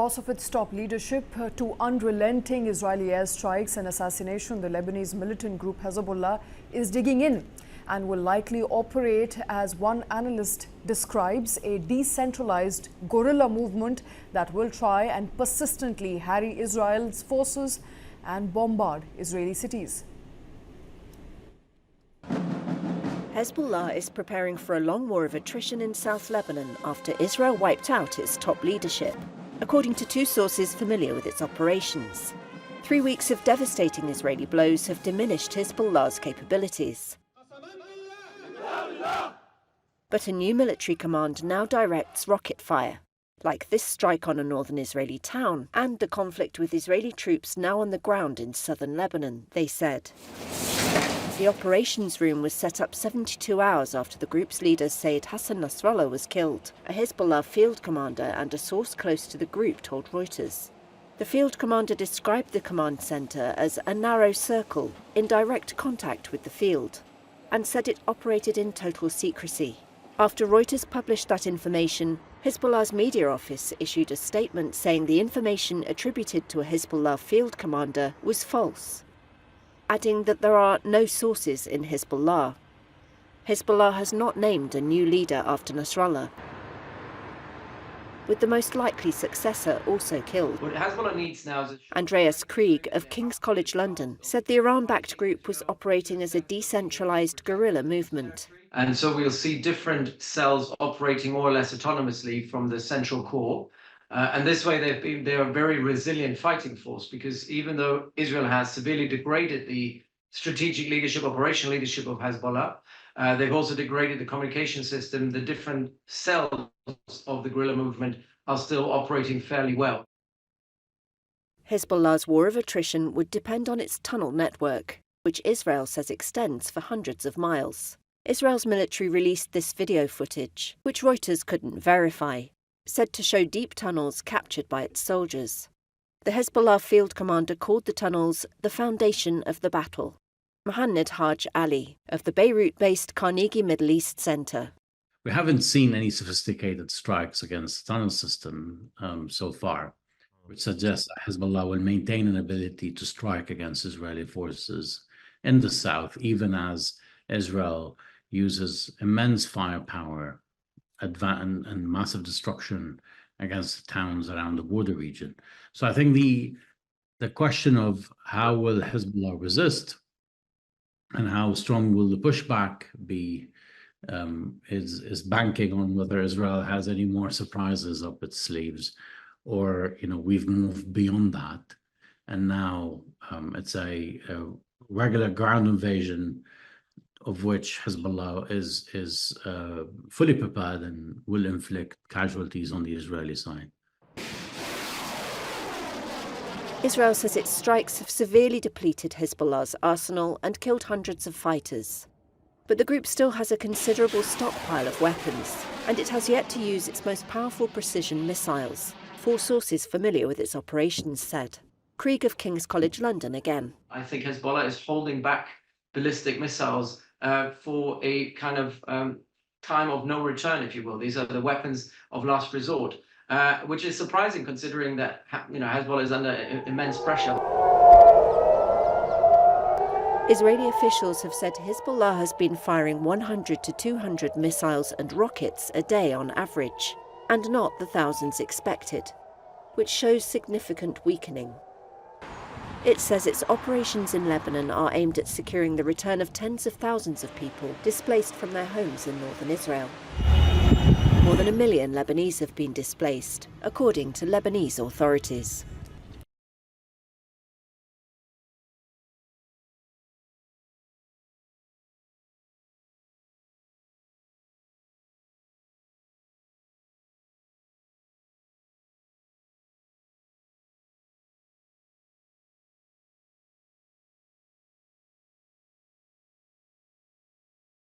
Loss of its top leadership to unrelenting Israeli airstrikes and assassination, the Lebanese militant group Hezbollah is digging in and will likely operate, as one analyst describes, a decentralized guerrilla movement that will try and persistently harry Israel's forces and bombard Israeli cities. Hezbollah is preparing for a long war of attrition in South Lebanon after Israel wiped out its top leadership, according to two sources familiar with its operations. 3 weeks of devastating Israeli blows have diminished Hezbollah's capabilities. But a new military command now directs rocket fire, like this strike on a northern Israeli town and the conflict with Israeli troops now on the ground in southern Lebanon, they said. The operations room was set up 72 hours after the group's leader Sayyid Hassan Nasrallah was killed, a Hezbollah field commander and a source close to the group told Reuters. The field commander described the command centre as a narrow circle in direct contact with the field, and said it operated in total secrecy. After Reuters published that information, Hezbollah's media office issued a statement saying the information attributed to a Hezbollah field commander was false, adding that there are no sources in Hezbollah. Hezbollah has not named a new leader after Nasrallah, with the most likely successor also killed. What Hezbollah needs now is Andreas Krieg of King's College London said the Iran-backed group was operating as a decentralized guerrilla movement. And so we'll see different cells operating more or less autonomously from the central core. And this way they're a very resilient fighting force, because even though Israel has severely degraded the strategic leadership, operational leadership of Hezbollah, they've also degraded the communication system. The different cells of the guerrilla movement are still operating fairly well. Hezbollah's war of attrition would depend on its tunnel network, which Israel says extends for hundreds of miles. Israel's military released this video footage, which Reuters couldn't verify, said to show deep tunnels captured by its soldiers. The Hezbollah field commander called the tunnels the foundation of the battle. Mohanad Haj Ali, of the Beirut-based Carnegie Middle East Center. We haven't seen any sophisticated strikes against the tunnel system so far, which suggests that Hezbollah will maintain an ability to strike against Israeli forces in the south, even as Israel uses immense firepower and massive destruction against the towns around the border region. So I think the question of how will Hezbollah resist and how strong will the pushback be is banking on whether Israel has any more surprises up its sleeves, or we've moved beyond that, and now it's a regular ground invasion of which Hezbollah is fully prepared and will inflict casualties on the Israeli side. Israel says its strikes have severely depleted Hezbollah's arsenal and killed hundreds of fighters. But the group still has a considerable stockpile of weapons, and it has yet to use its most powerful precision missiles, four sources familiar with its operations said. Krieg of King's College London again. I think Hezbollah is holding back ballistic missiles for a kind of time of no return, if you will. These are the weapons of last resort, which is surprising considering that Hezbollah is under immense pressure. Israeli officials have said Hezbollah has been firing 100 to 200 missiles and rockets a day on average, and not the thousands expected, which shows significant weakening. It says its operations in Lebanon are aimed at securing the return of tens of thousands of people displaced from their homes in northern Israel. More than 1 million Lebanese have been displaced, according to Lebanese authorities.